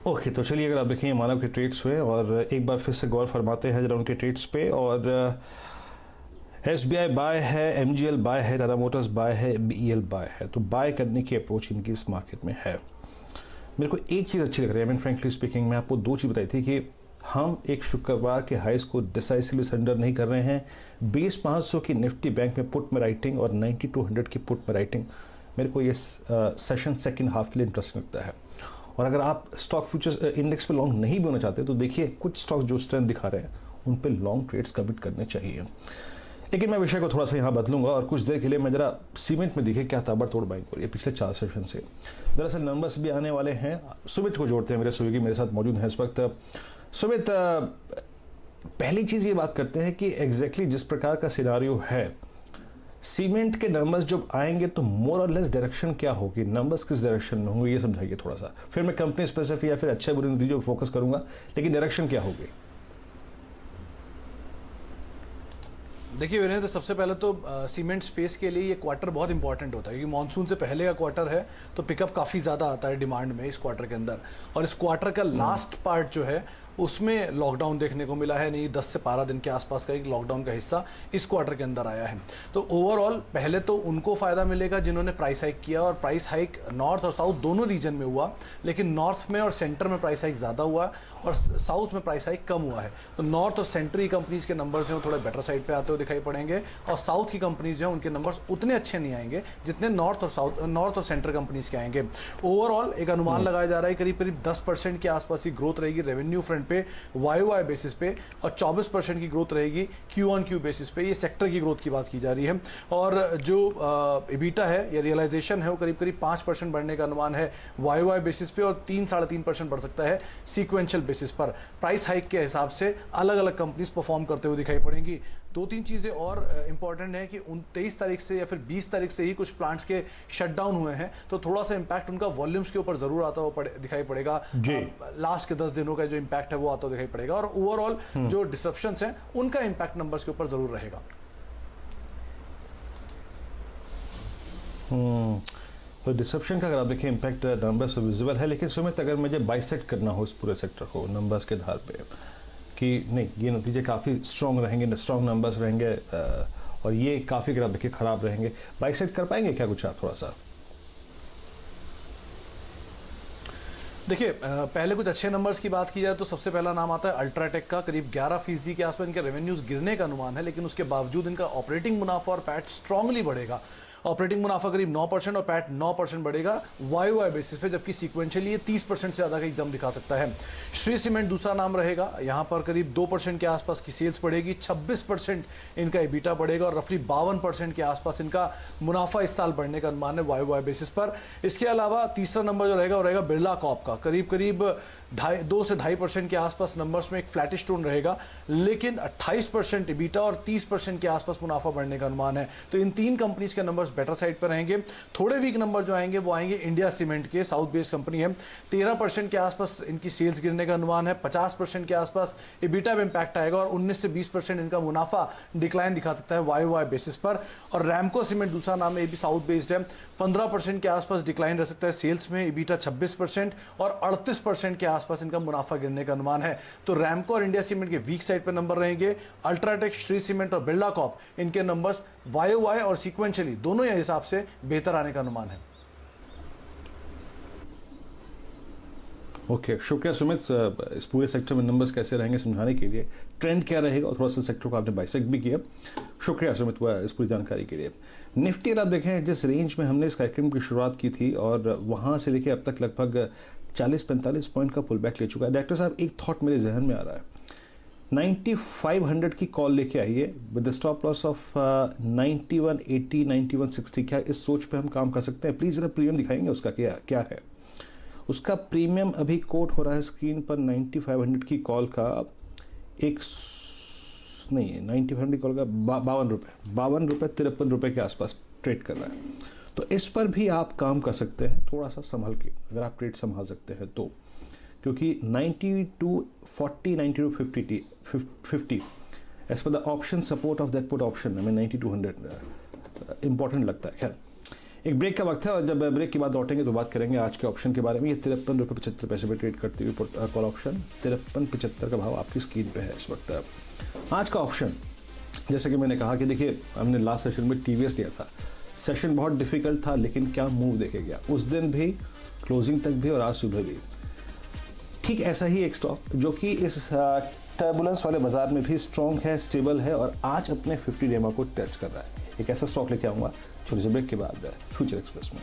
Okay तो चलिए, अगर आप देखें मानव के ट्रेड्स हुए और एक बार फिर से गौर फरमाते हैं जरा उनके ट्रेड्स पे। और एसबीआई बाय है, एमजीएल बाय है, टाटा मोटर्स बाय है, बीईएल बाय है। तो बाय करने की अप्रोच इनकी इस मार्केट में है। मेरे को एक चीज़ अच्छी लग रही है। फ्रेंकली स्पीकिंग मैं आपको दो चीज़ बताई थी कि हम एक शुक्रवार के हाइस को डिसाइसिवली सरेंडर नहीं कर रहे हैं। 20,500 की निफ्टी बैंक में पुट में राइटिंग और 9200 की पुट में राइटिंग मेरे को ये सेशन सेकंड हाफ के लिए इंटरेस्टिंग लगता है। और अगर आप स्टॉक फ्यूचर्स इंडेक्स पे लॉन्ग नहीं भी होना चाहते तो देखिए कुछ स्टॉक जो स्ट्रेंथ दिखा रहे हैं उन पे लॉन्ग ट्रेड्स कमिट करने चाहिए। लेकिन मैं विषय को थोड़ा सा यहाँ बदलूंगा और कुछ देर के लिए मैं जरा सीमेंट में दिखे क्या ताबड़तोड़ बाइंग हो रही है पिछले 4 सेशन से। दरअसल नंबर्स भी आने वाले हैं। सुमित को जोड़ते हैं, मेरे सुमित मेरे साथ मौजूद हैं इस वक्त। सुमित, पहली चीज़ ये बात करते हैं कि एग्जैक्टली जिस प्रकार का सिनारियो है, सीमेंट के नंबर्स जब आएंगे तो मोर और लेस डायरेक्शन क्या होगी, नंबर्स किस डायरेक्शन में होंगे, ये समझाइए थोड़ा सा। फिर मैं कंपनी स्पेसिफिक या फिर अच्छे बुरे नतीजों पर फोकस करूंगा, लेकिन डायरेक्शन क्या होगी? देखिए वीरेंद्र, तो सबसे पहले तो सीमेंट स्पेस के लिए ये क्वार्टर बहुत इंपॉर्टेंट होता है क्योंकि मानसून से पहले का क्वार्टर है तो पिकअप काफ़ी ज़्यादा आता है डिमांड में इस क्वार्टर के अंदर। और इस क्वार्टर का लास्ट पार्ट जो है उसमें लॉकडाउन देखने को मिला है। नहीं, 10 से 12 दिन के आसपास का एक लॉकडाउन का हिस्सा इस क्वार्टर के अंदर आया है। तो ओवरऑल पहले तो उनको फ़ायदा मिलेगा जिन्होंने प्राइस हाइक किया, और प्राइस हाइक नॉर्थ और साउथ दोनों रीजन में हुआ, लेकिन नॉर्थ में और सेंटर में प्राइस हाइक ज़्यादा हुआ और साउथ में प्राइस हाइक कम हुआ है। तो नॉर्थ और सेंट्री कंपनीज़ के नंबर्स जो थोड़े बेटर साइड पर आते हुए दिखाई पड़ेंगे, और साउथ की कंपनीज जो हैं उनके नंबर्स उतने अच्छे नहीं आएंगे जितने नॉर्थ और सेंट्रल कंपनीज के आएंगे। ओवरऑल एक अनुमान लगाया जा रहा है करीब करीब 10% के आसपास की ग्रोथ रहेगी रेवेन्यू फ्रंट पे वाई बेसिस पे, और 24% की ग्रोथ रहेगी क्यू ऑन क्यू बेसिस पे। ये सेक्टर की ग्रोथ की बात की जा रही है। और जो EBITDA है या रियलाइजेशन है वो करीब करीब 5% बढ़ने का अनुमान है वाई बेसिस पे, और 3-3.5% बढ़ सकता है सीक्वेंशियल बेसिस पर। प्राइस हाइक के हिसाब से अलग अलग कंपनीज परफॉर्म करते हुए दिखाई पड़ेंगी। 2-3 चीज़ें और इंपॉर्टेंट है कि 23 तारीख से या फिर 20 तारीख से ही कुछ प्लांट्स के शटडाउन हुए हैं, तो थोड़ा सा इंपैक्ट उनका वॉल्यूम्स के ऊपर जरूर आता हुआ दिखाई पड़ेगा। लास्ट के 10 दिनों का जो इंपैक्ट है वो आता हुआ दिखाई पड़ेगा, और ओवरऑल जो डिसरप्शंस हैं उनका इंपैक्ट नंबर्स के ऊपर जरूर रहेगा। तो डिसरप्शन का अगर आप देखें इम्पैक्ट नंबर्स विजिबल है। लेकिन सुमित, अगर मुझे बाइसेक्ट करना हो इस पूरे सेक्टर को नंबर्स के आधार पे कि नहीं ये नतीजे काफ़ी स्ट्रॉन्ग रहेंगे, स्ट्रॉन्ग नंबर्स रहेंगे और ये काफ़ी अगर आप देखिए ख़राब रहेंगे, बाइसेक्ट कर पाएंगे क्या कुछ आप थोड़ा सा? देखिए पहले कुछ अच्छे नंबर्स की बात की जाए तो सबसे पहला नाम आता है अल्ट्राटेक का। करीब 11% के आसपास इनके रेवेन्यूज गिरने का अनुमान है, लेकिन उसके बावजूद इनका ऑपरेटिंग मुनाफा और पैट स्ट्रांगली बढ़ेगा। ऑपरेटिंग मुनाफा करीब 9% और पैट 9% बढ़ेगा वाई बेसिस पे, जबकि सीक्वेंशियली ये 30% से ज़्यादा का जंप दिखा सकता है। श्री सीमेंट दूसरा नाम रहेगा। यहाँ पर करीब 2% के आसपास की सेल्स बढ़ेगी, 26% इनका EBITDA बढ़ेगा, और रफली 52% के आसपास इनका मुनाफा इस साल बढ़ने का अनुमान है वाई बेसिस पर। इसके अलावा तीसरा नंबर जो रहेगा वो रहेगा बिरला कॉर्प का। करीब करीब 2 से 2.5% के आसपास नंबर्स में एक फ्लैटिश टोन रहेगा, लेकिन 28% EBITDA और 30% के आसपास मुनाफा बढ़ने का अनुमान है। तो इन 3 कंपनीज के नंबर्स बेटर साइड पर रहेंगे। थोड़े वीक नंबर जो आएंगे वो आएंगे इंडिया सीमेंट के, साउथ बेस्ड कंपनी है। 13% के आसपास इनकी सेल्स गिरने का अनुमान है, 50% के आसपास EBITDA में इंपैक्ट आएगा, और 19 से 20% इनका मुनाफा डिक्लाइन दिखा सकता है वाई बेसिस पर। और रैमको सीमेंट दूसरा नाम है, ये भी साउथ बेस्ड है। 15% के आसपास डिक्लाइन रह सकता है सेल्स में, EBITDA 26%, और 38% के आसपास इनका मुनाफा गिरने का अनुमान है। तो रैमको और इंडिया सीमेंट के वीक साइड पे नंबर रहेंगे। अल्ट्राटेक, श्री सीमेंट और बिरला कॉर्प इनके नंबर्स वाई और सीक्वेंशियली दोनों ही हिसाब से बेहतर आने का अनुमान है। ओके, शुक्रिया सुमित इस पूरे सेक्टर में नंबर्स कैसे रहेंगे समझाने के लिए, ट्रेंड क्या रहेगा और थोड़ा सा सेक्टर को आपने बाइसेक्ट भी किया। शुक्रिया सुमित इस पूरी जानकारी के लिए। निफ्टी आप देखें जिस रेंज में हमने इस कार्यक्रम की शुरुआत की थी और वहाँ से लेके अब तक लगभग 40-45 पॉइंट का पुल बैक ले चुका है। डॉक्टर साहब, एक थॉट मेरे जहन में आ रहा है, 9500 की कॉल लेके आइए विद स्टॉप लॉस ऑफ 9180, 9160। क्या इस सोच पे हम काम कर सकते हैं? प्लीज़ जरा प्रीमियम दिखाएंगे उसका क्या है? उसका प्रीमियम अभी कोट हो रहा है स्क्रीन पर 9500 की कॉल का नहीं है, 9500 की कॉल का 52 रुपये 53 रुपये के आसपास ट्रेड कर रहा है। तो इस पर भी आप काम कर सकते हैं थोड़ा सा संभल के, अगर आप ट्रेड संभाल सकते हैं तो, क्योंकि 9240, 9250 as per the option support of that put option हमें 9200 इंपॉर्टेंट लगता है। खैर, एक ब्रेक का वक्त है और जब ब्रेक के बाद लौटेंगे तो बात करेंगे आज के ऑप्शन के बारे में। ये 53.75 पे ट्रेड करती हुई कॉल ऑप्शन 53.75 का भाव आपकी स्क्रीन पे है इस वक्त। आज का ऑप्शन जैसे कि मैंने कहा कि देखिए हमने लास्ट सेशन में टीवीएस लिया था, सेशन बहुत डिफिकल्ट था लेकिन क्या मूव देखे गया उस दिन भी, क्लोजिंग तक भी और आज सुबह भी। ठीक ऐसा ही एक स्टॉक जो कि इस टर्बुलेंस वाले बाजार में भी स्ट्रॉन्ग है, स्टेबल है और आज अपने 50 डेमा को टेस्ट कर रहा है। एक ऐसा स्टॉक लेके आऊँगा छोटे से ब्रेक के बाद फ्यूचर एक्सप्रेस में।